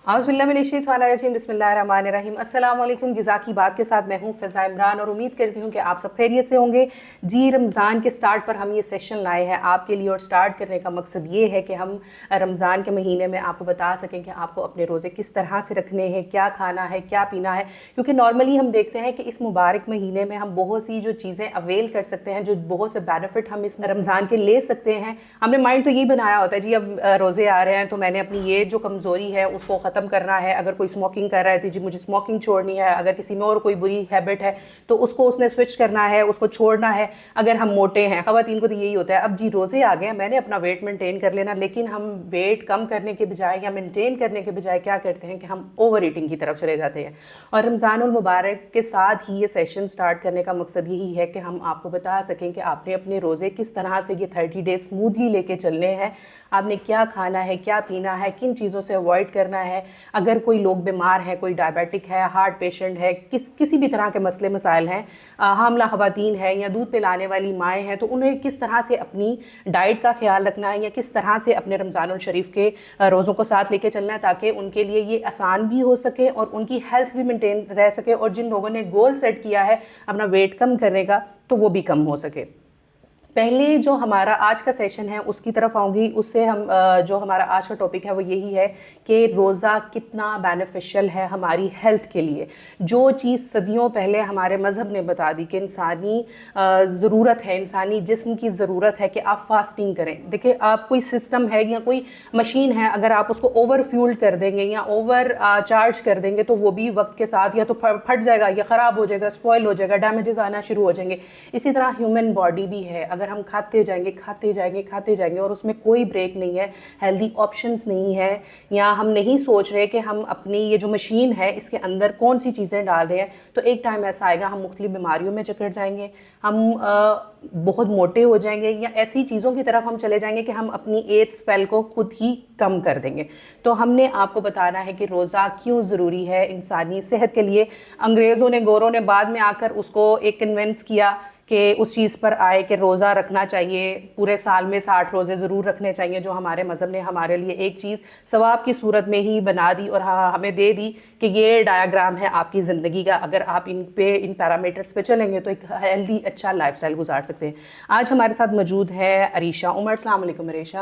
बिस्मिल्लाहिर्रहमानिर्रहीम। अस्सलाम वालेकुम। गिज़ा की बात के साथ मैं हूँ फ़िज़ा इमरान और उम्मीद करती हूँ कि आप सब खैरियत से होंगे। जी, रमज़ान के स्टार्ट पर हम ये सेशन लाए हैं आपके लिए और स्टार्ट करने का मकसद ये है कि हम रमज़ान के महीने में आपको बता सकें कि आपको अपने रोज़े किस तरह से रखने हैं, क्या खाना है, क्या पीना है। क्योंकि नॉर्मली हम देखते हैं कि इस मुबारक महीने में हम बहुत सी जो चीज़ें अवेल कर सकते हैं, जो बहुत से बेनिफिट हम इस रमज़ान के ले सकते हैं। हमने माइंड तो यही बनाया होता है जी, अब रोज़े आ रहे हैं तो मैंने अपनी ये जो कमज़ोरी है उसको ख़त्म करना है। अगर कोई स्मोकिंग कर रहा है तो जी मुझे स्मोकिंग छोड़नी है। अगर किसी में और कोई बुरी हैबिट है तो उसको उसने स्विच करना है, उसको छोड़ना है। अगर हम मोटे हैं, ख़वातीन को तो यही होता है, अब जी रोज़े आ गए हैं, मैंने अपना वेट मेंटेन कर लेना। लेकिन हम वेट कम करने के बजाय या मेंटेन करने के बजाय क्या करते हैं कि हम ओवर ईटिंग की तरफ चले जाते हैं। और रमज़ानुल मुबारक के साथ ही ये सेशन स्टार्ट करने का मकसद यही है कि हम आपको बता सकें कि आपने अपने रोज़े किस तरह से ये 30 डेज स्मूथली लेके चलने हैं। आपने क्या खाना है, क्या पीना है, किन चीज़ों से अवॉइड करना है। अगर कोई लोग बीमार है, कोई डायबिटिक है, हार्ट पेशेंट है, किसी भी तरह के मसले मसाइल हैं, हामला ख़वातीन है या दूध पिलाने वाली माएँ हैं, तो उन्हें किस तरह से अपनी डाइट का ख्याल रखना है या किस तरह से अपने रमज़ानुल शरीफ के रोज़ों को साथ लेके चलना है ताकि उनके लिए ये आसान भी हो सके और उनकी हेल्थ भी मेंटेन रह सके। और जिन लोगों ने गोल सेट किया है अपना वेट कम करने का तो वो भी कम हो सके। पहले जो हमारा आज का सेशन है उसकी तरफ आऊँगी। उससे हम जो हमारा आज का टॉपिक है वो यही है कि रोज़ा कितना बेनिफिशियल है हमारी हेल्थ के लिए। जो चीज़ सदियों पहले हमारे मज़हब ने बता दी कि इंसानी ज़रूरत है, इंसानी जिस्म की ज़रूरत है कि आप फास्टिंग करें। देखिए, आप कोई सिस्टम है या कोई मशीन है, अगर आप उसको ओवर फ्यूल्ड कर देंगे या ओवर चार्ज कर देंगे तो वो भी वक्त के साथ या तो फट जाएगा या ख़राब हो जाएगा, स्पॉइल हो जाएगा, डैमेजेस आना शुरू हो जाएंगे। इसी तरह ह्यूमन बॉडी भी है, अगर हम खाते जाएंगे और उसमें कोई ब्रेक नहीं है, हेल्दी ऑप्शंस नहीं है, या हम नहीं सोच रहे कि हम अपनी ये जो मशीन है इसके अंदर कौन सी चीज़ें डाल रहे हैं, तो एक टाइम ऐसा आएगा हम मुख्तलिफ बीमारियों में जकड़ जाएंगे, हम बहुत मोटे हो जाएंगे या ऐसी चीज़ों की तरफ हम चले जाएंगे कि हम अपनी एज स्पेल को खुद ही कम कर देंगे। तो हमने आपको बताना है कि रोज़ा क्यों ज़रूरी है इंसानी सेहत के लिए। अंग्रेज़ों ने, गोरों ने बाद में आकर उसको एक कन्विंस किया कि उस चीज़ पर आए कि रोज़ा रखना चाहिए, पूरे साल में 60 रोज़े ज़रूर रखने चाहिए, जो हमारे मज़हब ने हमारे लिए एक चीज़ सवाब की सूरत में ही बना दी और हमें दे दी कि ये डायग्राम है आपकी ज़िंदगी का। अगर आप इन पैरामीटर्स पे चलेंगे तो एक हेल्दी अच्छा लाइफस्टाइल गुजार सकते हैं। आज हमारे साथ मौजूद है अरीशा उमर। अस्सलाम वालेकुम अरीशा।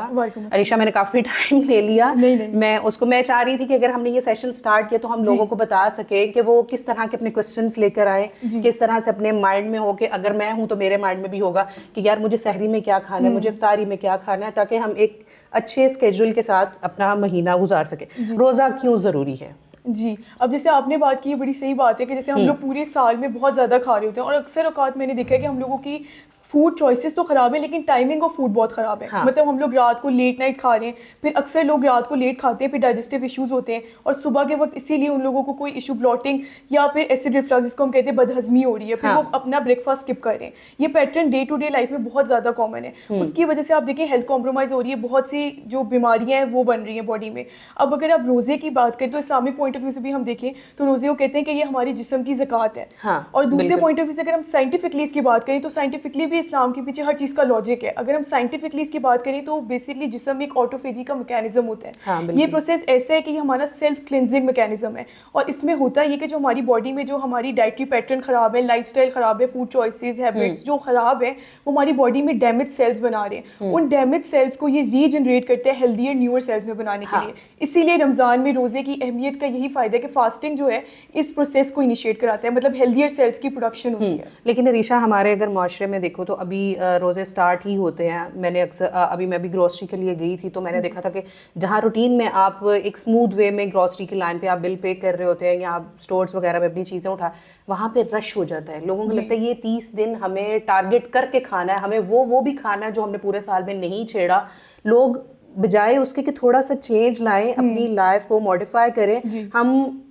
अरीशा, मैंने काफ़ी टाइम ले लिया। मैं चाह रही थी कि अगर हमने ये सेशन स्टार्ट किया तो हम लोगों को बता सकें कि वो किस तरह के अपने क्वेश्चंस लेकर आए, किस तरह से अपने माइंड में हो कि अगर मैं हूं तो मेरे माइंड में भी होगा कि यार मुझे सहरी में क्या खाना है, मुझे इफ्तारी में क्या खाना है, ताकि हम एक अच्छे स्केड्यूल के साथ अपना महीना गुजार सके। रोज़ा क्यों ज़रूरी है? जी, अब जैसे आपने बात की, बड़ी सही बात है कि जैसे हम लोग पूरे साल में बहुत ज़्यादा खा रहे होते हैं और अक्सर औकात मैंने देखा है कि हम लोगों की फूड चॉइसेस तो ख़राब है लेकिन टाइमिंग ऑफ फूड बहुत ख़राब है। हाँ। मतलब हम लोग रात को लेट नाइट खा रहे हैं, फिर अक्सर लोग रात को लेट खाते हैं, फिर डाइजेस्टिव इश्यूज होते हैं और सुबह के वक्त इसीलिए उन लोगों को कोई इशू, ब्लॉटिंग या फिर एसिड रिफ्लक्स जिसको हम कहते हैं बदहजमी हो रही है, फिर वो अपना ब्रेकफास्ट स्किप कर रहे हैं। ये pattern day to day life में बहुत ज़्यादा कॉमन है। उसकी वजह से आप देखिए हेल्थ कॉम्प्रोमाइज़ हो रही है, बहुत सी जो बीमारियाँ हैं वो बन रही हैं बॉडी में। अब अगर आप रोज़े की बात करें तो इस्लामिक पॉइंट ऑफ व्यू से भी हम देखें तो रोज़े को कहते हैं कि ये हमारी जिस्म की ज़कात है। और दूसरे पॉइंट ऑफ व्यू से अगर हम साइंटिफिकली इसकी बात करें तो साइंटिफिकली भी इस्लाम के पीछे हर चीज़ का लॉजिक है। अगर हम साइंटिफिकली इसकी बात करें तो बेसिकली जिस्म एक ऑटोफेजी का मैकेनिज्म होता है। ये प्रोसेस ऐसा है कि हमारा सेल्फ क्लिनजिंग मैकेनिज्म है और इसमें होता है ये कि जो हमारी बॉडी में जो हमारी डाइटरी पैटर्न खराब है, लाइफस्टाइल खराब है, फूड चॉइसेस, हैबिट्स जो खराब है, वो हमारी बॉडी में डैमेज सेल्स बना रहे हैं। उन डैमेज सेल्स को ये रीजनरेट करते हैं हेल्दियर न्यूअर सेल्स में बनाने के लिए। इसीलिए रमज़ान में रोज़े की अहमियत का यही फ़ायदा है कि फास्टिंग जो है इस प्रोसेस को इनिशिएट कराता है, मतलब हेल्दियर सेल्स की प्रोडक्शन होती है। लेकिन अरीशा, हमारे अगर माशरे में देखो तो अभी रोज़े स्टार्ट ही होते हैं। मैंने अक्सर अभी मैं भी ग्रोसरी के लिए गई थी तो मैंने देखा था कि जहाँ रूटीन में आप एक स्मूथ वे में ग्रोसरी की लाइन पे आप बिल पे कर रहे होते हैं या आप स्टोर्स वगैरह में अपनी चीज़ें उठा, वहाँ पे रश हो जाता है। लोगों को लगता है ये 30 दिन हमें टारगेट करके खाना है, हमें वो भी खाना है जो हमने पूरे साल में नहीं छेड़ा। लोग बजाय उसके कि थोड़ा सा चेंज लाएं, अपनी लाइफ को मॉडिफाई करें, हम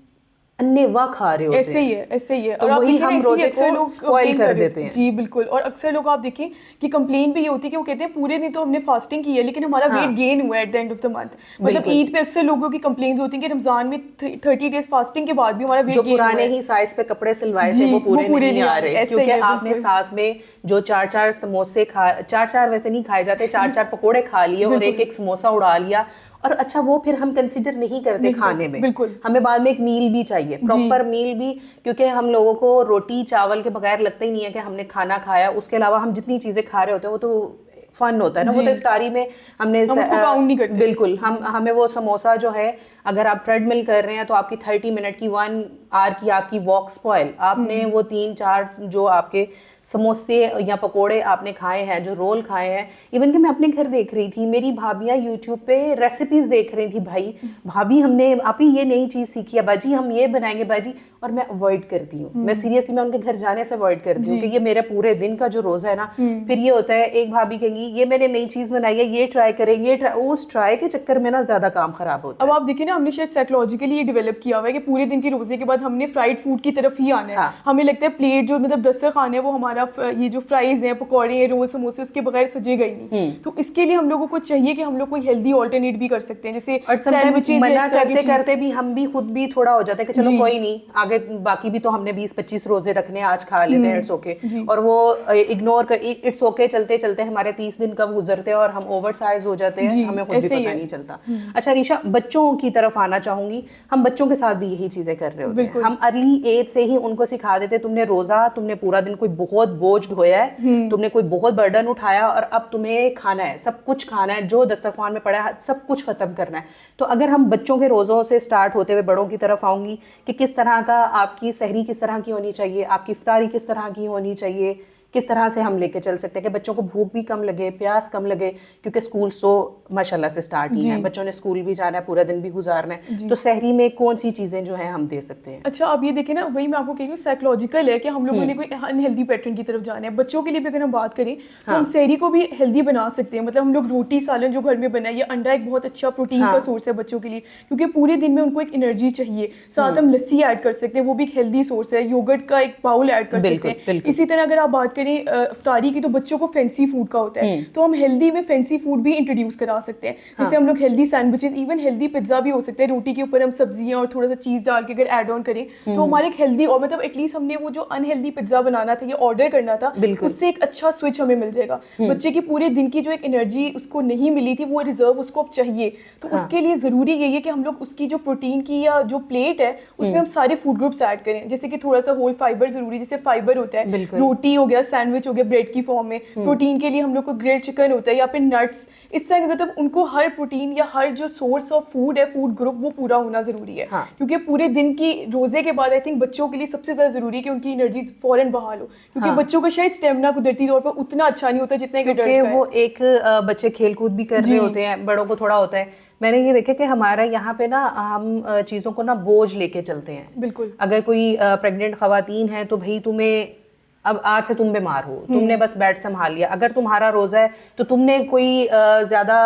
अन्नेवा खा रहे होते ऐसे ही है, ऐसे ही है। तो और आप वही देखिए ना, हम इसलिए रोजे अक्सर को लोग स्पॉइल complain कर रहे देते होते हैं। जी बिल्कुल। और अक्सर लोग आप देखिए कि कंप्लेन भी ये होती है कि वो कहते हैं पूरे दिन तो हमने फास्टिंग की है लेकिन हमारा हाँ। वेट गेन हुआ है at the end of the month. मतलब बिल्कुल। ईद पे अक्सर लोगों की कंप्लेन होती है कि रमजान में 30 डेज फास्टिंग के बाद भी हमारा जो वेट गेन हुआ पुराने है। ही साइज पे कपड़े सिलवाए थे जी, वो पूरे नहीं आ रहे, रहे, ऐसे ही क्योंकि है, आपने बिल्कुल। साथ में जो 4-4 समोसे खा, 4-4 वैसे नहीं खाए जाते, 4-4 पकोड़े खा लिए और बिल्कुल। एक समोसा उड़ा लिया। और अच्छा वो फिर हम कंसिडर नहीं करते नहीं खाने करते, में, बिल्कुल। हमें बाद में एक मील भी चाहिए, प्रॉपर मील भी, क्योंकि हम लोगों को रोटी चावल के बगैर लगता ही नहीं है कि हमने खाना खाया। उसके अलावा हम जितनी चीजें खा रहे होते हैं वो तो फन होता है ना, वो तो इफ्तारी में हमने हम उसको काउंट नहीं करते। बिल्कुल, हमें वो समोसा जो है, अगर आप ट्रेडमिल कर रहे हैं तो आपकी 30 मिनट की 1 आवर की आपकी वॉक स्पॉइल, आपने वो 3-4 जो आपके समोसे या पकोड़े आपने खाए हैं, जो रोल खाए हैं। इवन कि मैं अपने घर देख रही थी, मेरी भाभियां यूट्यूब पे रेसिपीज देख रही थी, भाई भाभी हमने आप ही ये नई चीज सीखी है, बाजी हम ये बनाएंगे बाजी, और मैं अवॉइड करती हूँ। मैं सीरियसली मैं उनके घर जाने से अवॉइड करती हूँ कि ये मेरे पूरे दिन का जो रोजा है ना, फिर ये होता है एक भाभी कहेंगी ये मैंने नई चीज बनाई है, ये ट्राई करेंगे, ये ट्राई, उस ट्राई के चक्कर में ना ज्यादा काम खराब होता अब है। आप देखिए ना, हमने शायद साइकोलॉजिकली ये डेवलप किया हुआ है कि पूरे दिन के रोजे के बाद हमने फ्राइड फूड की तरफ ही आना है। हाँ। हमें लगता है प्लेट जो मतलब दस्तरखान है वो हमारा ये जो फ्राइज हैं, पकौड़े हैं, रोल, समोसे, उसके बगैर सजेगा ही नहीं। तो इसके लिए हम लोगों को चाहिए कि हम लोग कोई हेल्दी ऑल्टरनेट भी कर सकते हैं, जैसे और सैंडविचेस मना करते करते भी हम भी खुद भी थोड़ा हो जाता है कि चलो जी। कोई नहीं, आगे बाकी भी तो हमने 20-25 रोजे रखने हैं, आज खा लेते हैं, इट्स ओके। और वो इग्नोर कर, इट्स ओके चलते चलते हमारे 30 दिन कब गुजरते हैं और हम ओवर साइज हो जाते हैं, हमें खुद भी ऐसे ही पता है। नहीं चलता। अच्छा रीशा, बच्चों की तरफ आना चाहूंगी। हम बच्चों के साथ भी यही चीजें कर रहे होते हैं। हम अर्ली एज से ही उनको सिखा देते, तुमने रोजा, तुमने पूरा दिन कोई बहुत बोझ ढोया है, तुमने कोई बहुत बर्डन उठाया और अब तुम्हें खाना है, सब कुछ खाना है, जो दस्तरखान में पड़ा है सब कुछ खत्म करना है। तो अगर हम बच्चों के रोज़ों से स्टार्ट होते हुए बड़ों की तरफ आऊंगी कि किस तरह का आपकी सहरी किस तरह की होनी चाहिए, आपकी इफ्तारी किस तरह की होनी चाहिए, किस तरह से हम लेके चल सकते हैं कि बच्चों को भूख भी कम लगे, प्यास कम लगे, क्योंकि स्कूल्स तो माशाल्लाह से स्टार्ट ही हैं, बच्चों ने स्कूल भी जाना है, पूरा दिन भी गुजारना है। तो सहरी में कौन सी चीज़ें जो हैं हम दे सकते हैं? अच्छा, अब ये देखिए ना, वही मैं आपको कह रही हूँ, साइकोलॉजिकल है कि हम लोगों ने कोई अनहेल्दी पैटर्न की तरफ जाना है। बच्चों के लिए भी अगर हम बात करें तो हम सहरी को भी हेल्दी बना सकते हैं। मतलब हम लोग रोटी सालन जो घर में बनाए, या अंडा एक बहुत अच्छा प्रोटीन का सोर्स है बच्चों के लिए, क्योंकि पूरे दिन में उनको एक एनर्जी चाहिए। साथ हम लस्सी ऐड कर सकते हैं, वो भी एक हेल्दी सोर्स है। योगर्ट का एक बाउल ऐड कर सकते हैं। इसी तरह अगर आप बात करें इफ्तारी की, तो बच्चों को फैंसी फूड का होता है, तो हम हेल्दी में फैंसी फूड भी इंट्रोड्यूस करा सकते हैं। जैसे हम लोग healthy sandwiches, even healthy pizza भी हो सकता है, रोटी के ऊपर हम सब्जियां और थोड़ा सा चीज डाल के अगर ऐड ऑन करें तो हमारे एक हेल्दी, और मतलब एटलीस्ट हमने वो जो अनहेल्दी पिज्जा बनाना था या ऑर्डर करना था, उससे एक अच्छा स्विच हमें मिल जाएगा। बच्चे की पूरे दिन की जो एक एनर्जी उसको नहीं मिली थी, वो रिजर्व उसको अब चाहिए। तो उसके लिए जरूरी यही है कि हम लोग उसकी जो प्रोटीन की या जो प्लेट है उसमें हम सारे फूड ग्रुप्स ऐड करें। जैसे कि थोड़ा सा होल फाइबर जरूरी, जैसे फाइबर होता है, रोटी हो गया, सैंडविच हो गया ब्रेड की फॉर्म में, प्रोटीन के लिए हम लोग को ग्रिल्ड चिकन होता है, या फिर नट्स। इस तरह मतलब उनको हर प्रोटीन या हर जो सोर्स ऑफ फूड है, फूड ग्रुप, वो पूरा होना जरूरी है। क्योंकि पूरे दिन की रोजे के बाद आई थिंक बच्चों के लिए सबसे ज्यादा जरूरी है कि उनकी एनर्जी फौरन बहाल हो, क्योंकि बच्चों का शायद स्टेमिना कुदरती तौर पर उतना अच्छा नहीं होता जितना एक एडल्ट का है। वो एक बच्चे खेल कूद भी कर रहे होते हैं, बड़ों को थोड़ा होता है। मैंने ये देखा कि हमारा यहाँ पे ना हम चीज़ों को ना बोझ लेके चलते हैं। बिल्कुल। अगर कोई प्रेग्नेंट खवातीन है तो भाई तुम्हें अब आज से तुम बीमार हो, तुमने बस बेड संभाल लिया। अगर तुम्हारा रोजा है तो तुमने कोई ज्यादा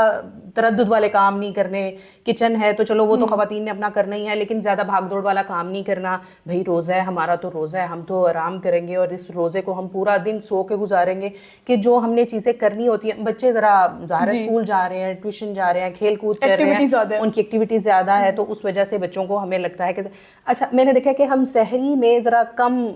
तरद्दुद वाले काम नहीं करने। किचन है तो चलो वो तो खवातीन ने अपना करना ही है, लेकिन ज्यादा भागदौड़ वाला काम नहीं करना। भाई रोजा है, हमारा तो रोजा है, हम तो आराम करेंगे और इस रोजे को हम पूरा दिन सो के गुजारेंगे। कि जो हमने चीजें करनी होती है, बच्चे जरा ज़ाहिर स्कूल जा रहे हैं, ट्यूशन जा रहे हैं, खेल कूद कर रहे हैं, उनकी एक्टिविटी ज्यादा है, तो उस वजह से बच्चों को हमें लगता है कि अच्छा, मैंने देखा कि हम सहरी में जरा कम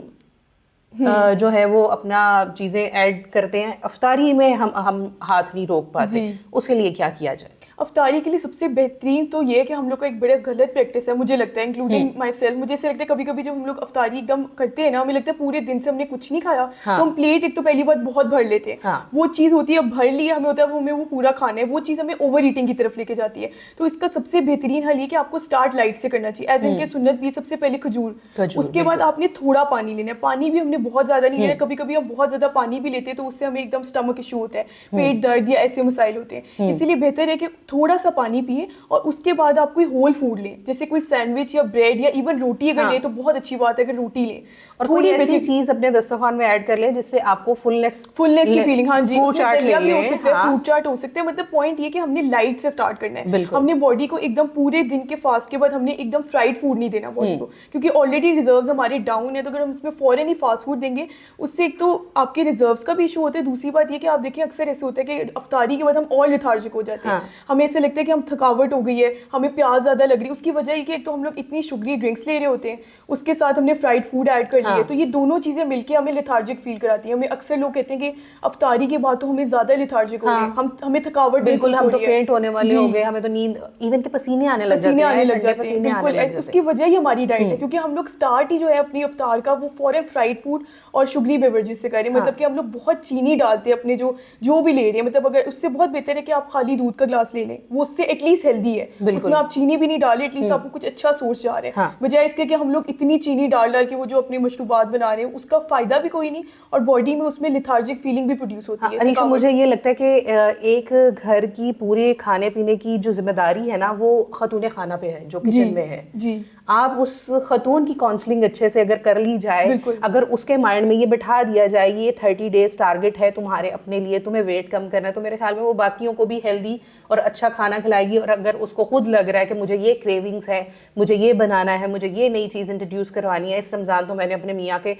जो है वो अपना चीजें ऐड करते हैं। अफ्तारी में हम हाथ नहीं रोक पाते, उसके लिए क्या किया जाए? अफ्तारी के लिए सबसे बेहतरीन तो ये है कि हम लोग का एक बड़ा गलत प्रैक्टिस है, मुझे लगता है, इंक्लूडिंग माई सेल्फ। मुझे ऐसे लगता है कभी कभी जब हम लोग अफ्तारी एकदम करते हैं ना, हमें लगता है पूरे दिन से हमने कुछ नहीं खाया, तो हम प्लेट एक तो पहली बात बहुत भर लेते हैं। वो चीज़ होती है, भर लिया हमें होता है, हमें वो पूरा खाना है, वो चीज़ हमें ओवर ईटिंग की तरफ लेके जाती है। तो इसका सबसे बेहतरीन हल ये कि आपको स्टार्ट लाइट से करना चाहिए। एज इनके सुन्नत भी सबसे पहले खजूर, उसके बाद आपने थोड़ा पानी लेना है। पानी भी हमने बहुत ज़्यादा नहीं लेना, कभी कभी हम बहुत ज़्यादा पानी भी लेते हैं तो उससे हमें एकदम स्टमक इशू होता है, पेट दर्द या ऐसे मसाइल होते हैं। इसीलिए बेहतर है कि थोड़ा सा पानी पिए और उसके बाद आप कोई होल फूड लें, जैसे कोई सैंडविच या ब्रेड या इवन रोटी अगर लें तो बहुत अच्छी बात है अगर रोटी लें। और कोई ऐसी चीज अपने दस्तरखान में ऐड कर ले जिससे आपको फुलनेस की फीलिंग, हाँ जी, फ्रूट चाट भी हो सकता है, फ्रूट चाट हो सकता है। मतलब पॉइंट ये कि हमने लाइट से स्टार्ट करना है, हमने बॉडी को एकदम पूरे दिन के फास्ट के बाद हमने एकदम फ्राइड फूड नहीं देना बॉडी को, क्योंकि ऑलरेडी रिजर्व्स हमारे डाउन है। तो अगर हम उसमें फौरन ही फास्ट फूड देंगे उससे एक तो आपके रिजर्व्स का भी इशू होता है, दूसरी बात ये कि आप देखिए अक्सर ऐसे होता है कि अफ्तारी के बाद हम और लेथार्जिक हो जाते हैं, हमें ऐसे लगता है कि हम थकावट हो गई है, हमें प्यास ज़्यादा लग रही है। उसकी वजह ये कि एक तो हम लोग इतनी शुगरी ड्रिंक्स ले रहे होते हैं, उसके साथ हमने फ्राइड फूड ऐड कर लिया, तो ये दोनों चीज़ें मिलकर हमें लेथार्जिक फील कराती हैं। हमें अक्सर लोग कहते हैं कि अफ्तारी के बाद तो हमें ज़्यादा लेथार्जिक हो गए, हमें थकावट, बिल्कुल हम तो फेंट होने वाले हो गए, हमें तो नींद, इवन के पसीने आने लग जाते हैं। बिल्कुल, उसकी वजह ही हमारी डाइट है, क्योंकि हम लोग स्टार्ट ही जो है अपनी अफ्तार का वो फॉरन फ्राइड फूड और शुगरी बेवरेजेस से करें। मतलब कि हम लोग बहुत चीनी डालते हैं अपने जो भी ले रहे हैं, मतलब अगर उससे बहुत बेहतर है कि आप खाली दूध का ग्लास ले लें, वो उससे एटलीस्ट हेल्दी है, उसमें आप चीनी भी नहीं डालें, एटलीस्ट आपको कुछ अच्छा सोर्स जा रहा है, बजाय इसके कि हम लोग इतनी चीनी डाल के वो जो अपने मशरूबात बना रहे हैं उसका फायदा भी कोई नहीं, और बॉडी में उसमें लेथार्जिक फीलिंग भी प्रोड्यूस होती है। अनीशा, मुझे ये लगता है कि एक घर की पूरे खाने पीने की जो जिम्मेदारी है ना, वो खतून खाना पे है, जो किचन में है जी। आप उस खतून की काउंसलिंग अच्छे से अगर कर ली जाए, अगर उसके माइंड में ये बिठा दिया जाए ये 30 डेज टारगेट है तुम्हारे अपने लिए, तुम्हें वेट कम करना है, तो मेरे ख्याल में वो बाकियों को भी हेल्दी और अच्छा खाना खिलाएगी। और अगर उसको खुद लग रहा है कि मुझे ये क्रेविंग्स है, मुझे ये बनाना है, मुझे ये नई चीज़ इंट्रोड्यूस करवानी है, इस रमज़ान तो मैंने अपने मियाँ के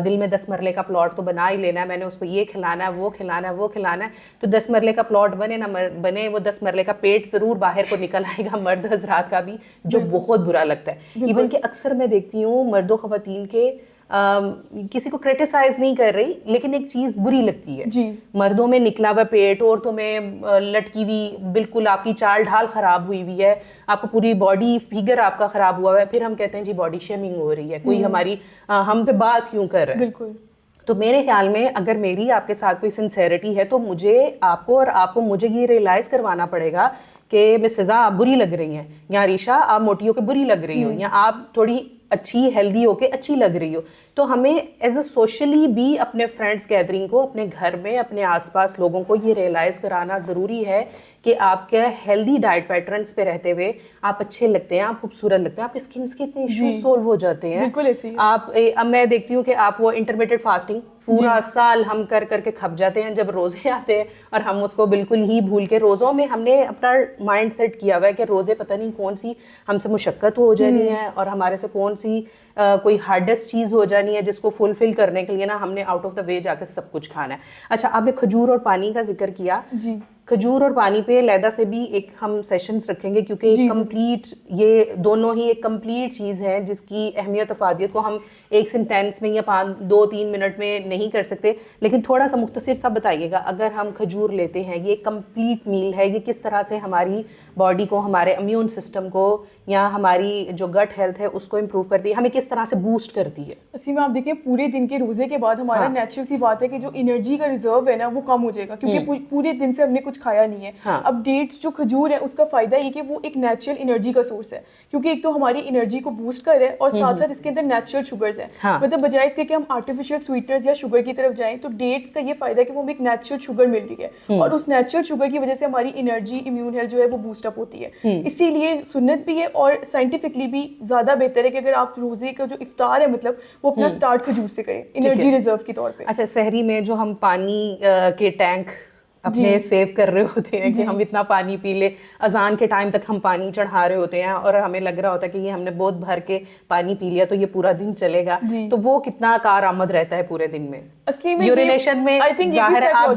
दिल में 10 मरले का प्लॉट तो बना ही लेना है, मैंने उसको ये खिलाना है, वो खिलाना है, वो खिलाना है, तो 10 मरले का प्लॉट बने ना बने, वो 10 मरले का पेट ज़रूर बाहर को निकल आएगा, मर्द हजरात का भी, जो बहुत बुरा लगता है। इवन कि अक्सर मैं देखती हूँ मर्दों ख़वातीन के किसी को क्रिटिसाइज नहीं कर रही, लेकिन एक चीज बुरी लगती है जी। मर्दों में निकला हुआ पेट, औरतों में लटकी हुई, बिल्कुल आपकी चाल ढाल खराब हुई है, आपको पूरी बॉडी फिगर आपका खराब हुआ है, फिर हम कहते हैं जी बॉडी शेमिंग हो रही है, कोई हमारी हम पे बात क्यों कर रहा है। बिल्कुल। तो मेरे ख्याल में अगर मेरी आपके साथ कोई सिंसेरिटी है तो मुझे आपको और आपको मुझे ये रियलाइज करवाना पड़ेगा कि मिस फिजा आप बुरी लग रही हैं, या रीशा आप मोटी होकर बुरी लग रही हो, या आप थोड़ी अच्छी हेल्दी होके अच्छी लग रही हो। तो हमें एज अ सोशली भी अपने फ्रेंड्स गैदरिंग को, अपने घर में, अपने आसपास लोगों को ये रियलाइज़ कराना ज़रूरी है कि आपके हेल्दी डाइट पैटर्न्स पे रहते हुए आप अच्छे लगते हैं, आप खूबसूरत लगते हैं, आपके स्किन के इतने इश्यूज सोल्व हो जाते हैं। बिल्कुल ऐसे ही आप अब मैं देखती हूँ कि आप वो इंटरमिटेड फास्टिंग पूरा साल हम कर करके खप जाते हैं, जब रोज़े आते हैं और हम उसको बिल्कुल ही भूल के, रोज़ों में हमने अपना माइंड सेट किया हुआ है कि रोज़े पता नहीं कौन सी हमसे मुशक्क़त हो जानी है और हमारे से कौन सी कोई हार्डेस्ट चीज़ हो जानी है जिसको फुलफिल करने के लिए ना हमने आउट ऑफ द वे जाकर सब कुछ खाना है। अच्छा, आपने खजूर और पानी का जिक्र किया जी। खजूर और पानी पे लैदा से भी एक हम सेशंस रखेंगे, क्योंकि कंप्लीट ये दोनों ही एक कंप्लीट चीज़ है जिसकी अहमियत अफादियत को हम एक सेंटेंस में या 2-3 मिनट में नहीं कर सकते, लेकिन थोड़ा सा मुख्तसर सा बताइएगा। अगर हम खजूर लेते हैं, ये कंप्लीट मील है, ये किस तरह से हमारी बॉडी को, हमारे इम्यून सिस्टम को या हमारी जो गट हेल्थ है उसको इम्प्रूव करती है, हमें किस तरह से बूस्ट करती है? इसी में आप देखिए पूरे दिन के रोजे के बाद हमारा नेचुरल सी बात है कि जो एनर्जी का रिजर्व है ना वो कम हो जाएगा, क्योंकि पूरे दिन से हमने कुछ खाया नहीं है। अब डेट्स जो खजूर है उसका फायदा ये कि वो एक नेचुरल एनर्जी का सोर्स है, क्योंकि एक तो हमारी एनर्जी को बूस्ट कर रहा है और साथ साथ इसके अंदर नेचुरल शुगर्स है। मतलब बजाय इसके कि हम आर्टिफिशियल स्वीटनर्स या शुगर की तरफ जाएं, तो डेट्स का ये फायदा है कि वो हमें एक नेचुरल शुगर मिल रही है और उस नेचुरल शुगर की वजह से हमारी एनर्जी, इम्यून हेल्थ जो है वो बूस्टअप होती है। इसीलिए सुन्नत भी है और साइंटिफिकली भी ज्यादा बेहतर है कि अगर आप रोजे का जो इफ्तार है मतलब वो अपना स्टार्ट खजूर से करें, एनर्जी रिजर्व के तौर पे। अच्छा, सहरी में जो हम पानी के टैंक अपने सेव कर रहे होते हैं कि हम इतना पानी पी ले, अजान के टाइम तक हम पानी चढ़ा रहे होते हैं और हमें लग रहा होता है कि ये हमने बहुत भर के पानी पी लिया तो ये पूरा दिन चलेगा, तो वो कितना कारआमद रहता है पूरे दिन में? असली में यूरिनेशन में जाहिर है आप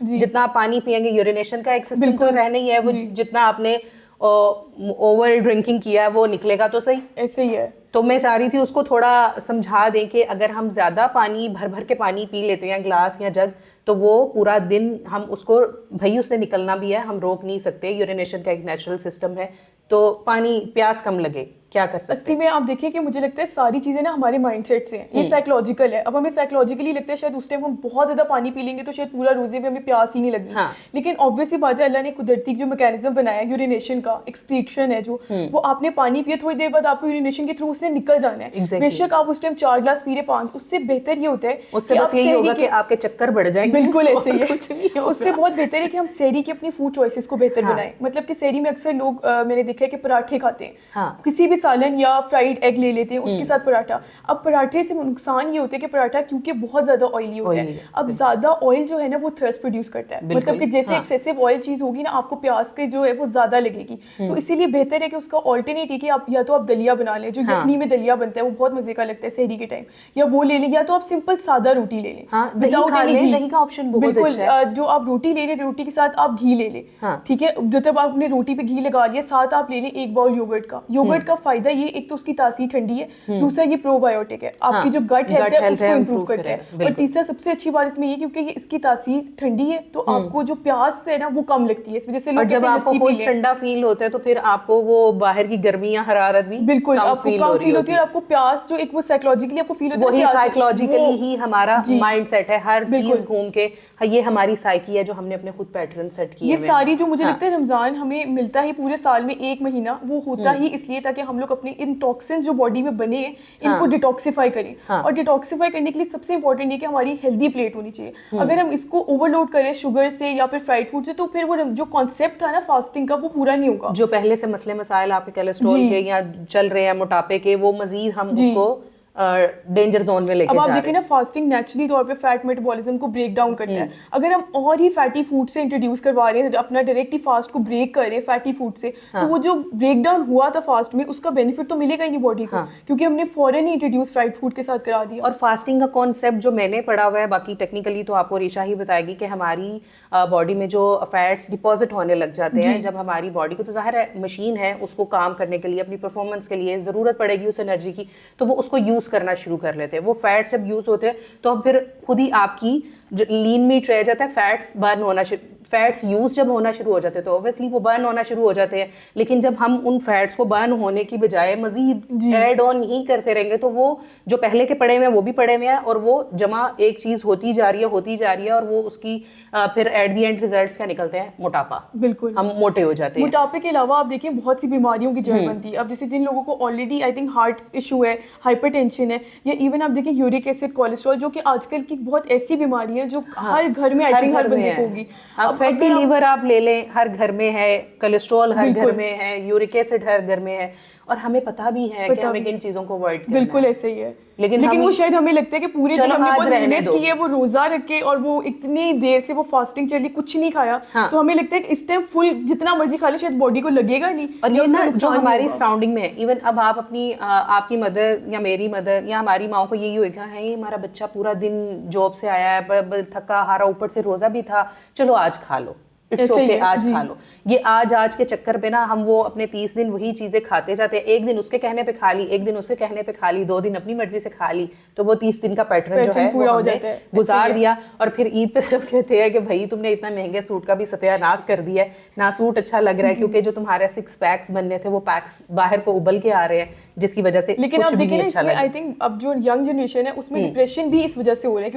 जितना पानी पियेंगे, यूरिनेशन का एक सिस्टम तो रहना ही है, वो जितना आपने ओवर ड्रिंकिंग किया है वो निकलेगा तो सही, ऐसे ही है। तो मैं चाह रही थी उसको थोड़ा समझा दें कि अगर हम ज्यादा पानी भर भर के पानी पी लेते हैं ग्लास या जग, तो वो पूरा दिन हम उसको, भाई उसने निकलना भी है, हम रोक नहीं सकते, यूरिनेशन का एक नेचुरल सिस्टम है, तो पानी प्यास कम लगे क्या कर सकते हैं? असली में आप देखिए कि मुझे लगता है सारी चीजें ना हमारे माइंडसेट से हैं, ये साइकोलॉजिकल है। अब हमें साइकोलॉजिकली लगता है शायद उस टाइम हम बहुत ज्यादा पानी पी लेंगे तो शायद पूरा रोजे में हमें प्यास ही नहीं लगनी, लेकिन ऑब्वियसली बात है अल्लाह ने कुदरती जो मैकेनिज्म बनाया है यूरिनेशन का, एक्सक्रीशन है जो, वो आपने पानी पिया थोड़ी देर बाद आपको यूरिनेशन के थ्रू उससे निकल जाना है। बेशक आप उस टाइम 4 ग्लास पी रहे 5, उससे बेहतर ये होता है उससे बस यही होगा कि आपके चक्कर बढ़ जाएंगे। बिल्कुल ऐसे ही है, उससे बहुत बेहतर है कि हम सहरी की अपनी फूड चॉइसेस को बेहतर बनाएं। मतलब कि सहरी में अक्सर लोग मैंने देखा है कि पराठे खाते हैं, किसी भी सालन या फ्राइड एग ले लेते हैं, उसके साथ पराठा। अब पराठे से नुकसान ये होता है कि पराठा क्योंकि बहुत ज़्यादा ऑयली होता है, अब ज़्यादा ऑयल जो है ना वो थ्रस्ट प्रोड्यूस करता है, मतलब कि जैसे एक्सेसिव ऑयल चीज़ होगी ना आपको प्याज के जो है वो ज़्यादा लगेगी। तो इसीलिए बेहतर है कि उसका ऑल्टरनेट है कि आप या तो आप दलिया बना लें, जो यखनी में दलिया बनता है वो बहुत मजे का लगता है सहरी के टाइम, या वो ले लें, या तो आप सिंपल सादा रोटी ले लें, दही का ऑप्शन बहुत अच्छा है। जो आप रोटी ले लें, रोटी के साथ आप घी ले लें, ठीक है, जब आपने रोटी पे घी लगा लिया, साथ आप ले लें 1 बाउल योगर्ट का। योगर्ट का फायदा ये, एक तो उसकी तासीर ठंडी है, दूसरा ये प्रोबायोटिक है, आपकी जो गट हेल्थ है उसको इंप्रूव करता है, और तीसरा सबसे अच्छी बात इसमें ये क्योंकि ये इसकी तासीर ठंडी है तो आपको जो प्यास है ना वो कम लगती है, इस वजह से लोग जब आपको कोई ठंडा फील होता है तो फिर आपको वो बाहर की गर्मी या हरारत भी बिल्कुल आपको कम फील होती है, और आपको प्यास जो एक वो साइकोलॉजिकली आपको फील होता है, वही साइकोलॉजिकली ही हमारा माइंडसेट है, हर चीज घूम के ये हमारी साइकी है जो हमने अपने खुद पैटर्न सेट किए। ये सारी जो मुझे लगता है रमजान हमें मिलता ही पूरे साल में 1 महीना, वो होता ही इसलिए ताकि हम लोग अपने इन टॉक्सिन्स जो बॉडी में बने हैं इनको डिटॉक्सिफाई करें, और डिटॉक्सिफाई करने के लिए सबसे इंपॉर्टेंट है कि हमारी हेल्दी प्लेट होनी चाहिए। अगर हम इसको ओवरलोड करें शुगर से या फिर फ्राइड फूड से तो फिर वो जो कॉन्सेप्ट था ना फास्टिंग का वो पूरा नहीं होगा। जो पहले से मसले मसाइल आपके कोलेस्ट्रॉल के या चल रहे हैं मोटापे के, वो मजीद हम उसको डेंजर जोन में लेके जा रहे हैं। अब आप देखिए ना फास्टिंग नेचुरली तौर पे फैट मेटाबॉलिज्म को ब्रेक डाउन करता है। अगर हम और ही फैटी फूड से इंट्रोड्यूस करवा रहे हैं, अपना डायरेक्टली फास्ट को ब्रेक कर रहे हैं फैटी फूड से, तो वो जो ब्रेक डाउन हुआ था फास्ट में उसका बेनिफिट तो मिलेगा ही नहीं बॉडी को, क्योंकि हमने फॉरन ही इंट्रोड्यूस फ्राइड फूड के साथ करा दिया। और फास्टिंग का कॉन्सेप्ट जो मैंने पढ़ा हुआ है, बाकी टेक्निकली तो आपको रीशा ही बताएगी कि हमारी बॉडी में जो फैट्स डिपॉजिट होने लग जाते हैं, जब हमारी बॉडी को, तो जाहिर है मशीन है, उसको काम करने के लिए, अपनी परफॉर्मेंस के लिए जरूरत पड़ेगी उस एनर्जी की, तो वो उसको यूज करना शुरू कर लेते हैं। वो फैट्स जब यूज होते हैं तो अब फिर खुद ही आपकी जो लीन मीट रह जाता है, फैट्स बर्न होना, फैट्स यूज जब होना शुरू हो जाते हैं तो ऑब्वियसली वो बर्न होना शुरू हो जाते हैं। लेकिन जब हम उन फैट्स को बर्न होने की बजाय मजीद ऐड ऑन ही करते रहेंगे तो वो जो पहले के पड़े हुए हैं वो भी पड़े हुए हैं, और वो जमा एक चीज होती जा रही है, और वो उसकी फिर एट दी एंड रिजल्ट्स क्या निकलते हैं? मोटापा। बिल्कुल, हम मोटे हो जाते हैं। मोटापे के अलावा आप देखिए बहुत सी बीमारियों की जड़ बनती है। अब जैसे जिन लोगों को already I think heart issue है, हाइपरटेंशन है, या इवन आप देखिए यूरिक एसिड, कोलेस्ट्रॉल, जो कि आजकल की बहुत ऐसी बीमारी है जो हर घर में आई थिंक हर बंदे को होगी। अब फैटी लीवर आप ले लें, हर घर में है, कोलेस्ट्रॉल हर घर में है, यूरिक एसिड हर घर में है, और हमें पता भी है कि हमें किन चीजों को अवॉइड करना है। बिल्कुल ऐसे ही है, लेकिन वो शायद हमें लगता है कि पूरे दिन हमने बहुत मेहनत की है, वो रोजा रखे और वो इतनी देर से वो फास्टिंग चली, कुछ नहीं खाया, तो हमें लगता है कि इस टाइम फुल जितना मर्जी खा ले शायद बॉडी को लगेगा नहीं। और ये ना जो हमारी सराउंडिंग में है, इवन अब आप अपनी आपकी मदर या मेरी मदर या हमारी माँ को यही होगा, है हमारा बच्चा पूरा दिन जॉब से आया है, थका हारा, ऊपर से रोजा भी था, चलो आज खा लो, इट्स ओके, आज खा लो। ये आज के चक्कर पे ना हम वो अपने 30 दिन वही चीजें खाते जाते हैं। एक दिन उसके कहने पे खा ली, एक दिन उसके कहने पे खा ली, 2 दिन अपनी मर्जी से खा ली, तो वो 30 दिन का पैटर्न जो है पूरा हो जाता है, गुजार दिया। और फिर ईद पे सब कहते हैं कि भाई तुमने इतना महंगे सूट का भी सत्यानाश कर दिया है, ना सूट अच्छा लग रहा है, क्योंकि जो तुम्हारे 6 पैक्स बनने थे वो पैक्स बाहर को उबल के आ रहे हैं, जिसकी वजह से लेकिन आप देखिए ना इसमें आई थिंक अब जो यंग जनरेशन है उसमें डिप्रेशन भी इस वजह से हो रहा है,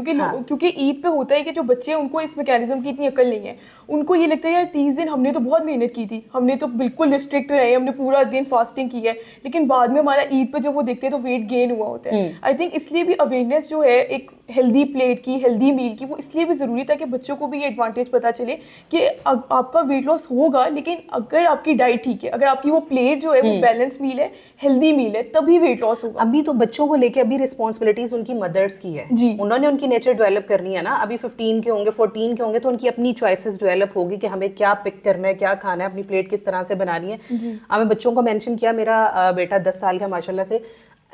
क्योंकि ईद पे होता है कि जो बच्चे, उनको इस मैकेनिज्म की इतनी अकल नहीं है, उनको ये लगता है यार 30 दिन हमने तो बहुत मेहनत की थी, हमने तो बिल्कुल रिस्ट्रिक्ट रहे, हमने पूरा दिन फास्टिंग की है, लेकिन बाद में हमारा ईद पे जब वो देखते हैं तो वेट गेन हुआ होता है। आई थिंक इसलिए भी अवेयरनेस जो है एक हेल्दी प्लेट की, हेल्दी मील की, वो इसलिए भी ज़रूरी था कि बच्चों को भी ये एडवांटेज पता चले कि आपका वेट लॉस होगा, लेकिन अगर आपकी डाइट ठीक है, अगर आपकी वो प्लेट जो है वो बैलेंस मील है, हेल्दी मील है, तभी वेट लॉस होगा। अभी तो बच्चों को लेके अभी रिस्पॉन्सिबिलिटीज उनकी मदर्स की है जी, उन्होंने उनकी नेचर डेवलप करनी है ना। अभी 15 के होंगे, 14 के होंगे, तो उनकी अपनी चॉइसेस डेवलप होगी कि हमें क्या पिक करना है, क्या खाना है, अपनी प्लेट किस तरह से बनानी है। हमें बच्चों को मेंशन किया, मेरा बेटा 10 साल का माशाल्लाह से,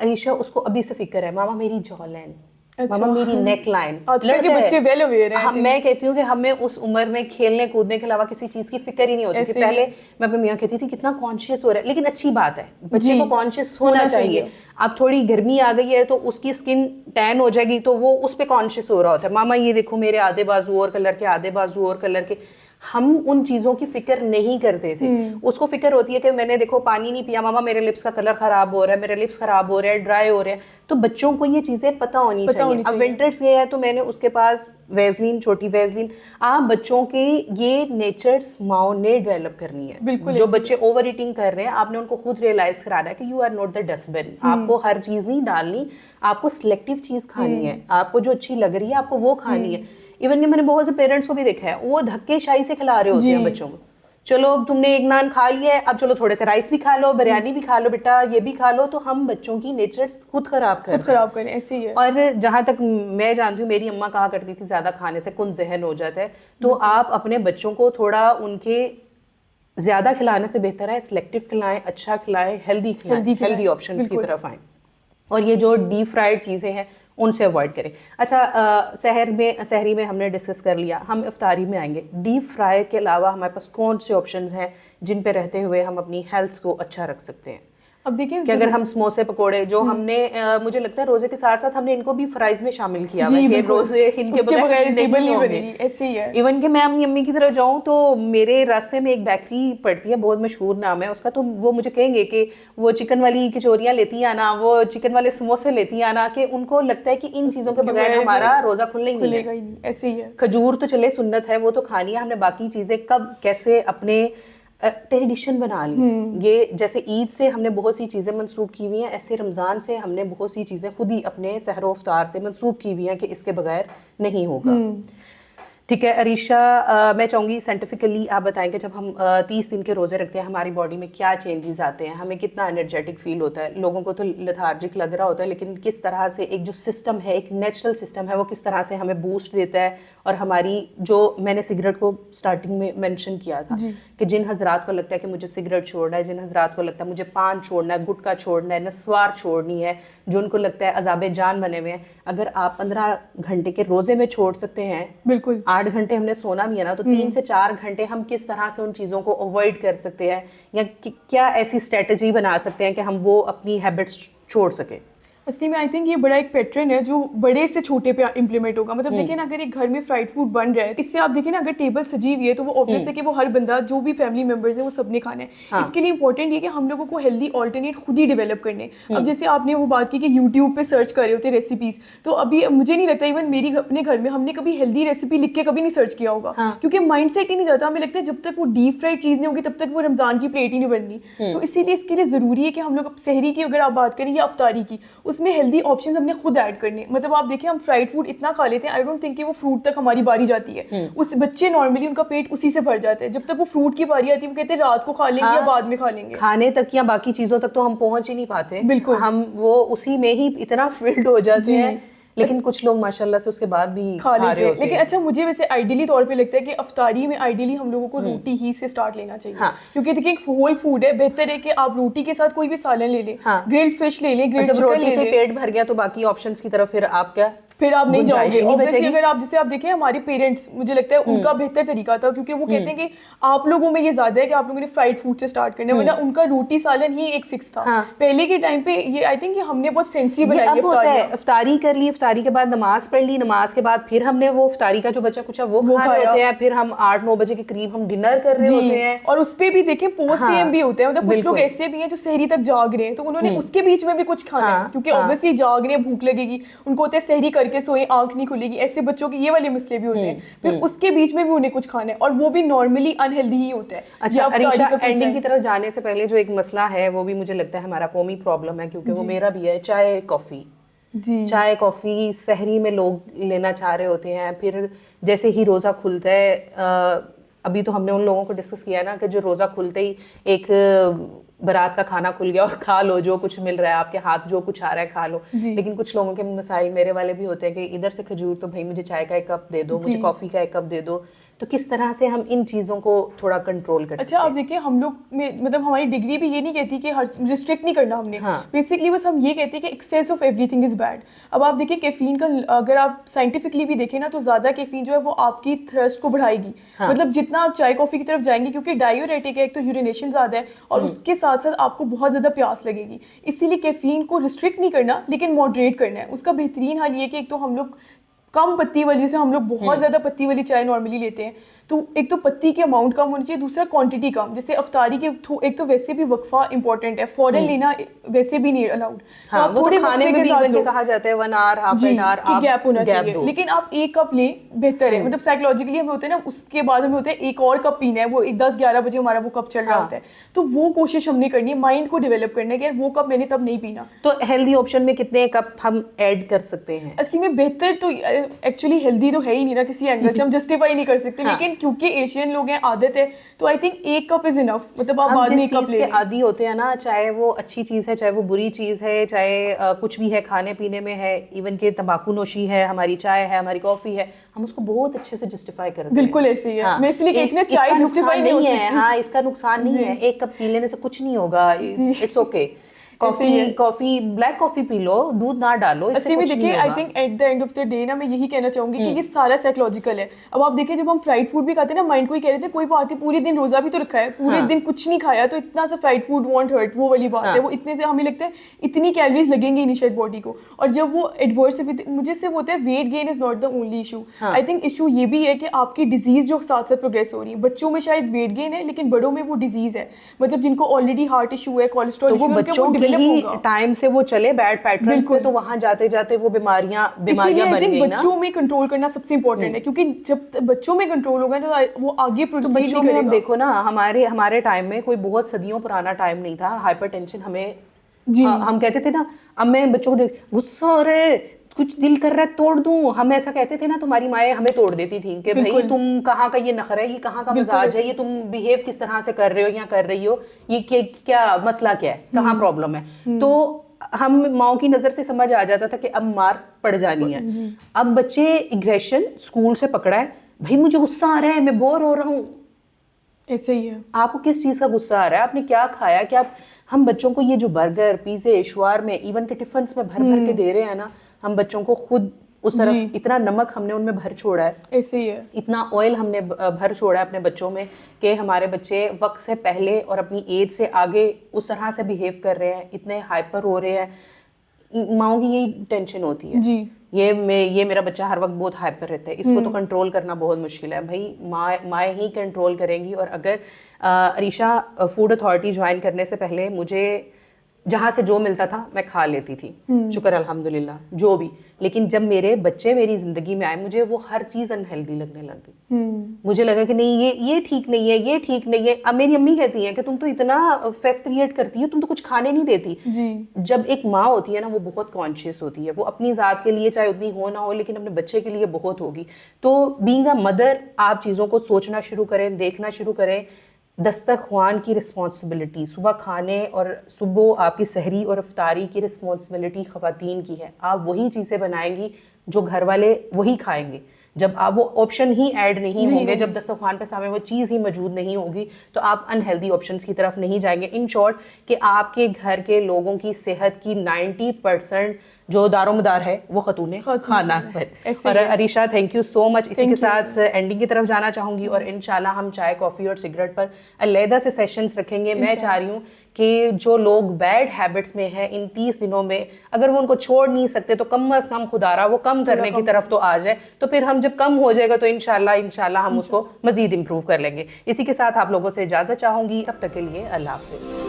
अरीशा उसको अभी से फिक्र है, मामा मेरी जॉ लाइन, मामा मेरी नेक लाइन। आजकल के बच्चे वेल अवेयर हैं। मैं कहती हूँ कि हमें उस उम्र में खेलने कूदने के अलावा किसी चीज की फिक्र ही नहीं होती थी। पहले मैं अपनी मियाँ कहती थी कितना कॉन्शियस हो रहा है, लेकिन अच्छी बात है, बच्चे को कॉन्शियस होना चाहिए। अब थोड़ी गर्मी आ गई है तो उसकी स्किन टैन हो जाएगी, तो वो उस पर कॉन्शियस हो रहा होता है, मामा ये देखो मेरे आधे बाजू और कलर के, आधे बाजू और कलर के। हम उन चीजों की फिक्र नहीं करते थे। उसको फिक्र होती है कि मैंने देखो पानी नहीं पिया, मामा मेरे लिप्स का कलर खराब हो रहा है, मेरे लिप्स खराब हो रहे हैं, ड्राई हो रहे हैं। तो बच्चों को ये चीजें पता होनी चाहिए। अब विंटर्स ये है तो मैंने उसके पास वेजलिन, छोटी वेजलिन, आप बच्चों के ये नेचर्स माओ ने डेवलप करनी है। जो बच्चे ओवर ईटिंग कर रहे हैं, आपने उनको खुद रियलाइज कराना है कि you are not the dustbin. आपको हर चीज नहीं डालनी, आपको सिलेक्टिव चीज खानी है, आपको जो अच्छी लग रही है आपको वो खानी है। इवन कि मैंने बहुत से पेरेंट्स को भी देखा है, वो धक्केशाही से खिला रहे होते हैं बच्चों को, चलो अब तुमने एक नान खा लिया है, अब चलो थोड़े से राइस भी खा लो, बिरयानी भी खा लो बेटा, ये भी खा लो, तो हम बच्चों की नेचर खुद खराब करें, ऐसे ही है। और जहां तक मैं जानती हूँ, मेरी अम्मा कहा करती थी ज्यादा खाने से कुन जहन हो जाता है, तो आप अपने बच्चों को थोड़ा उनके ज्यादा खिलाने से बेहतर है सिलेक्टिव खिलाएं, अच्छा खिलाएं, हेल्दी ऑप्शंस की तरफ आएं, और ये जो डीप फ्राइड चीजें हैं उनसे अवॉइड करें। अच्छा, सहरी में हमने डिस्कस कर लिया, हम इफ्तारी में आएंगे। डीप फ्राई के अलावा हमारे पास कौन से ऑप्शंस हैं जिन पे रहते हुए हम अपनी हेल्थ को अच्छा रख सकते हैं? अब देखिए कि अगर हम समोसे पकोड़े जो हमने मुझे लगता है रोजे के साथ साथ हमने इनको भी फ्राइज में शामिल किया हुआ है, रोजे इनके बगैर टेबल नहीं बनेगी, ऐसे ही है। इवन कि मैं अपनी अम्मी की तरफ जाऊं तो मेरे रास्ते में एक बेकरी पड़ती है, बहुत मशहूर नाम है उसका, तो वो मुझे कहेंगे कि वो चिकन वाली कचौरियां लेती आना, वो चिकन वाले समोसे लेती आना, कि उनको लगता है कि इन चीजों के बगैर हमारा रोजा खुलेगा ही नहीं। ऐसे ही है। खजूर तो चले सुन्नत है, वो तो खानी है, हमने बाकी चीजें कब कैसे अपने ट्रेडिशन बना ली। ये जैसे ईद से हमने बहुत सी चीज़ें मंसूब की हुई हैं, ऐसे रमज़ान से हमने बहुत सी चीज़ें खुद ही अपने सहरो इफ्तार से मंसूब की हुई हैं कि इसके बगैर नहीं होगा। ठीक है अरीशा, मैं चाहूँगी साइंटिफिकली आप बताएंगे, जब हम 30 दिन के रोज़े रखते हैं हमारी बॉडी में क्या चेंजेस आते हैं, हमें कितना एनर्जेटिक फील होता है? लोगों को तो लेथार्जिक लग रहा होता है, लेकिन किस तरह से एक जो सिस्टम है, एक नेचुरल सिस्टम है, वो किस तरह से हमें बूस्ट देता है? और हमारी जो मैंने सिगरेट को स्टार्टिंग में मेंशन किया था कि जिन हजरात को लगता है कि मुझे सिगरेट छोड़ना है, जिन हजरात को लगता है मुझे पान छोड़ना है, गुटखा छोड़ना है, नस्वार छोड़नी है, जो उनको लगता है अजाबे जान बने हुए हैं, अगर आप 15 घंटे के रोज़े में छोड़ सकते हैं, बिल्कुल 8 घंटे हमने सोना भी है ना, तो 3 से 4 घंटे हम किस तरह से उन चीज़ों को अवॉइड कर सकते हैं, या क्या ऐसी स्ट्रेटजी बना सकते हैं कि हम वो अपनी हैबिट्स छोड़ सकें? असली में आई थिंक ये बड़ा एक पैटर्न है जो बड़े से छोटे पे इम्प्लीमेंट होगा। मतलब देखिए ना, अगर एक घर में फ्राइड फूड बन रहा है, इससे आप देखिए ना, अगर टेबल सजी हुई है तो वो ऑब्वियस है कि वो हर बंदा, जो भी फैमिली मेंबर्स है, वो सबने खाना है। हाँ। इसके लिए इंपॉर्टेंट ये कि हम लोगों को हेल्दी ऑल्टरनेट खुद ही डेवलप करने। अब जैसे आपने वो बात की कि यूट्यूब पे सर्च कर रहे होते रेसिपीज, तो अभी मुझे नहीं लगता इवन मेरी अपने घर में हमने कभी हेल्दी रेसिपी लिख के कभी नहीं सर्च किया होगा। हाँ। क्योंकि माइंड सेट ही नहीं जाता, हमें लगता है जब तक वो डीप फ्राइड चीज़ नहीं होगी तब तक वो रमजान की प्लेट ही नहीं बननी। तो इसीलिए इसके लिए ज़रूरी है कि हम लोग सहरी की अगर आप बात करें या अफ्तारी की, उसमें हेल्दी ऑप्शन हमने खुद ऐड करने। मतलब आप देखिए, हम फ्राइड फूड इतना खा लेते हैं, आई डोंट थिंक कि वो फ्रूट तक हमारी बारी जाती है। उस बच्चे नॉर्मली उनका पेट उसी से भर जाता है, जब तक वो फ्रूट की बारी आती है वो कहते हैं रात को खा लेंगे या बाद में खा लेंगे। खाने तक या बाकी चीजों तक तो हम पहुंच ही नहीं पाते। बिल्कुल, हम वो उसी में ही इतना फिल्ड हो जाते हैं। लेकिन कुछ लोग माशाल्लाह से उसके बाद भी खा रहे होते हैं। लेकिन अच्छा, मुझे वैसे आइडियली तौर पे लगता है कि अफ्तारी में आइडियली हम लोगों को रोटी ही से स्टार्ट लेना चाहिए। हाँ। क्योंकि देखिए एक होल फूड है, बेहतर है कि आप रोटी के साथ कोई भी सालन ले लें। हाँ। ग्रिल्ड फिश ले लें, ग्रिल्ड चिकन ले लें। से पेट भर गया तो बाकी ऑप्शंस की तरफ फिर आप नहीं जाओगे। ऑब्वियसली अगर आप जैसे आप देखें हमारे पेरेंट्स, मुझे लगता है उनका बेहतर तरीका था, क्योंकि वो कहते हैं कि आप लोगों में ये ज्यादा है कि आप लोगों ने फ्राइड फूड से स्टार्ट करना है, वरना उनका रोटी सालन ही एक फिक्स था। हाँ। पहले के टाइम पे ये आई थिंक हमने बहुत फैंसी बनाई है। इफ्तारी कर ली, इफ्तारी के बाद नमाज पढ़ ली, नमाज के बाद फिर हमने वो इफ्तारी का जो बचा कुछ वो खा रहे होते हैं, फिर हम 8-9 बजे के करीब हम डिनर कर रहे होते हैं। और उस पे भी देखें पोस्ट टाइम भी होते हैं। मतलब कुछ लोग ऐसे भी हैं जो सहरी तक जाग रहे हैं, तो उन्होंने उसके बीच में भी कुछ खाना है, क्योंकि ऑब्वियसली जाग रहे हैं, भूख लगेगी, उनको होता है सहरी करके सोए, आंख नहीं खुलेगी। ऐसे बच्चों के ये वाले मसले भी होते हैं। फिर उसके बीच में भी उन्हें कुछ खाना है, और वो भी नॉर्मली अनहेल्दी ही होता है। अच्छा अरीशा, एंडिंग की तरफ जाने से पहले जो एक मसला है वो भी मुझे लगता है हमारा कौमी प्रॉब्लम है, क्योंकि वो मेरा भी है, चाय कॉफी। चाय कॉफी सहरी में लोग लेना चाह रहे होते हैं, फिर जैसे ही रोजा खुलता है, अभी तो हमने उन लोगों को डिस्कस किया ना कि जो रोजा खुलते ही एक बारात का खाना खुल गया और खा लो, जो कुछ मिल रहा है आपके हाथ, जो कुछ आ रहा है खा लो। लेकिन कुछ लोगों के मसाइल मेरे वाले भी होते हैं कि इधर से खजूर तो भाई मुझे चाय का एक कप दे दो, मुझे कॉफी का एक कप दे दो। तो किस तरह से हम इन चीज़ों को थोड़ा कंट्रोल कर सकते हैं? अच्छा आप देखिए, हम लोग में मतलब हमारी डिग्री भी ये नहीं कहती कि हर रिस्ट्रिक्ट नहीं करना हमने। हाँ। बेसिकली बस हम ये कहते हैं कि excess of everything is bad. अब आप देखिए कैफीन का अगर आप साइंटिफिकली भी देखें ना, तो ज़्यादा कैफीन जो है वो आपकी थ्रस्ट को बढ़ाएगी। हाँ। मतलब जितना आप चाय कॉफ़ी की तरफ जाएंगे, क्योंकि डायूरेटिक है, एक तो यूरिनेशन ज़्यादा है, और उसके साथ साथ आपको बहुत ज़्यादा प्यास लगेगी। इसीलिए कैफीन को रिस्ट्रिक्ट नहीं करना, लेकिन मॉडरेट करना है। उसका बेहतरीन हाल ये कि एक तो हम लोग कम पत्ती वाली, जैसे हम लोग बहुत ज़्यादा पत्ती वाली चाय नॉर्मली लेते हैं, तो एक तो पत्ती के अमाउंट कम होनी चाहिए, दूसरा क्वांटिटी कम। जैसे अफ्तारी के एक तो वैसे भी वक्फा इंपॉर्टेंट है, फौरन लेना वैसे भी नहीं अलाउड। हाँ, तो थोड़े खाने में भी इवन कहा जाता है 1 आवर हाफ एन आवर की गैप होना चाहिए, लेकिन आप एक कप लें बेहतर है। मतलब साइकोलॉजिकली हमें होता है ना, उसके बाद हमें होता है एक और कप पीना है, वो 10-11 बजे हमारा वो कप चल रहा होता है, तो वो कोशिश हमने करनी है, माइंड को डेवलप करना है कि यार वो कप मैंने तब नहीं पीना। तो हेल्दी ऑप्शन में कितने कप हम ऐड कर सकते हैं? असली में बेहतर तो एक्चुअली हेल्दी तो है ही नहीं ना, किसी एंगल से हम जस्टिफाई नहीं कर सकते। लेकिन क्योंकि एशियन लोग हैं, आदत है, तो आई थिंक एक कप इज इनफ, मतलब आप हम बाद में जिस एक कप चीज़ ले के लें। आदी होते हैं ना, चाहे वो अच्छी चीज़ है चाहे वो बुरी चीज़ है, चाहे कुछ भी है खाने पीने में है, इवन के तंबाकू नोशी है, हमारी चाय है, हमारी कॉफ़ी है, हम उसको बहुत अच्छे से जस्टिफाई करते हैं। बिल्कुल ऐसे ही है। हाँ, मैं इसलिए कहती हूँ ना, चाय इसका justify नुकसान नहीं हो नहीं है। सकती। हाँ, इसका नुकसान नहीं है, एक कप पी लेने से कुछ नहीं होगा, it's okay. Coffee black coffee पी लो, दूध ना डालो, इससे असली में कुछ देखिए, नहीं आई होगा। Think at the end of the day ना, मैं यही कहना चाहूंगी कि ये सारा साइकोलॉजिकल है। अब आप देखिए, जब हम फ्राइड फूड भी खाते हैं ना, माइंड को ही कह रहे थे कोई बात नहीं, पूरे दिन रोजा भी तो रखा है, पूरे दिन कुछ नहीं खाया, तो इतना सा फ्राइड फूड वॉन्ट हर्ट, वो वाली बात है। वो इतने से हमें लगता है इतनी कैलोरीज लगेंगी नहीं शायद बॉडी को, और जब वो एडवर्स मुझे सिर्फ होता है weight gain is not the only issue. I think issue ये भी है कि आपकी डिजीज जो साथ साथ प्रोग्रेस हो रही है, बच्चों में शायद वेट गेन है लेकिन बड़ों में वो डिजीज है, मतलब जिनको ऑलरेडी हार्ट इशू है, कोलेस्ट्रॉल तो इशू वो है, बच्चों की डेवलप ही होगा। टाइम से वो चले बैड पैटर्न्स पे, तो वहां जाते जाते वो बीमारियां इसीलिए आई बन थिंक गई ना। बच्चों में कंट्रोल करना सबसे इंपॉर्टेंट है, क्योंकि जब बच्चों में कंट्रोल होगा तो वो आगे तो प्रोसीड बच्चों नहीं में अब करेगा। देखो ना, हमारे टाइम में कोई बहुत सदियों पुराना टाइम नहीं था, हाइपरटेंशन हमें जी हम कहते थे ना, अब मैं बच्चों को देख गुस्सा हो रहा है, कुछ दिल कर रहा है तोड़ दूं, हम ऐसा कहते थे ना, तुम्हारी माएँ हमें तोड़ देती थी कि भाई तुम कहाँ का ये नखरा है, ये कहाँ का मिजाज है, ये तुम बिहेव किस तरह से कर रहे हो या कर रही हो, ये क्या मसला क्या है, कहाँ प्रॉब्लम है। तो हम माओ की नजर से समझ आ जाता था कि अब मार पड़ जानी है। अब बच्चे एग्रेशन स्कूल से पकड़ा है, भाई मुझे गुस्सा आ रहा है, मैं बोर हो रहा हूँ। ऐसे ही है। आपको किस चीज़ का गुस्सा आ रहा है, आपने क्या खाया, क्या हम बच्चों को ये जो बर्गर पिज़्ज़े शवार में इवन के टिफिन में भर भर के दे रहे हैं ना, हम बच्चों को खुद उस तरफ इतना नमक हमने उनमें भर छोड़ा है, ऐसे ही है, इतना ऑयल हमने भर छोड़ा है अपने बच्चों में कि हमारे बच्चे वक्त से पहले और अपनी एज से आगे उस तरह से बिहेव कर रहे हैं, इतने हाइपर हो रहे हैं। माओ की यही टेंशन होती है जी। ये मेरा बच्चा हर वक्त बहुत हाइपर रहता है, इसको तो कंट्रोल करना बहुत मुश्किल है। भाई माँ ही कंट्रोल करेंगी। और अगर अरीशा फूड अथॉरिटी ज्वाइन करने से पहले मुझे जहाँ से जो मिलता था मैं खा लेती थी, शुक्र अल्हम्दुलिल्लाह, जो भी। लेकिन जब मेरे बच्चे मेरी जिंदगी में आए, मुझे वो हर चीज़ अनहेल्दी लगने लग गई। मुझे लगा कि नहीं, ये ठीक नहीं है, ये ठीक नहीं है। अब मेरी अम्मी कहती हैं कि तुम तो इतना फेस क्रिएट करती हो, तुम तो कुछ खाने नहीं देती। जब एक माँ होती है ना, वो बहुत कॉन्शियस होती है, वो अपनी ज़ात के लिए चाहे उतनी हो ना हो, लेकिन अपने बच्चे के लिए बहुत होगी। तो बीइंग अ मदर, आप चीज़ों को सोचना शुरू करें, देखना शुरू करें। दस्तरख्वान की रिस्पॉन्सिबिलिटी, सुबह खाने और सुबह आपकी सहरी और इफ्तारी की रिस्पॉन्सिबिलिटी ख़वातीन की है। आप वही चीज़ें बनाएंगी जो घर वाले वही खाएंगे। जब आप वो ऑप्शन ही ऐड नहीं होंगे, जब दस्तरख्वान पे सामने वो चीज़ ही मौजूद नहीं होगी, तो आप अनहेल्दी ऑप्शंस की तरफ नहीं जाएंगे। इन शॉर्ट कि आपके घर के लोगों की सेहत की 90% जो दारोमदार है वो खतूने खाना पर। और Arisha, thank you so much. इसी के साथ एंडिंग की तरफ जाना चाहूँगी, और इंशाल्लाह हम चाय कॉफ़ी और सिगरेट पर अलहदा से सेशंस रखेंगे। मैं चाह रही हूँ कि जो लोग बैड हैबिट्स में हैं, इन 30 दिनों में अगर वो उनको छोड़ नहीं सकते तो कम अज़ कम खुदारा वो कम करने की तरफ तो आ जाए। तो फिर हम जब कम हो जाएगा तो इंशाल्लाह हम उसको मज़ीद इम्प्रूव कर लेंगे। इसी के साथ आप लोगों से इजाज़त चाहूँगी, तब तक के लिए अल्लाह हाफ़िज़।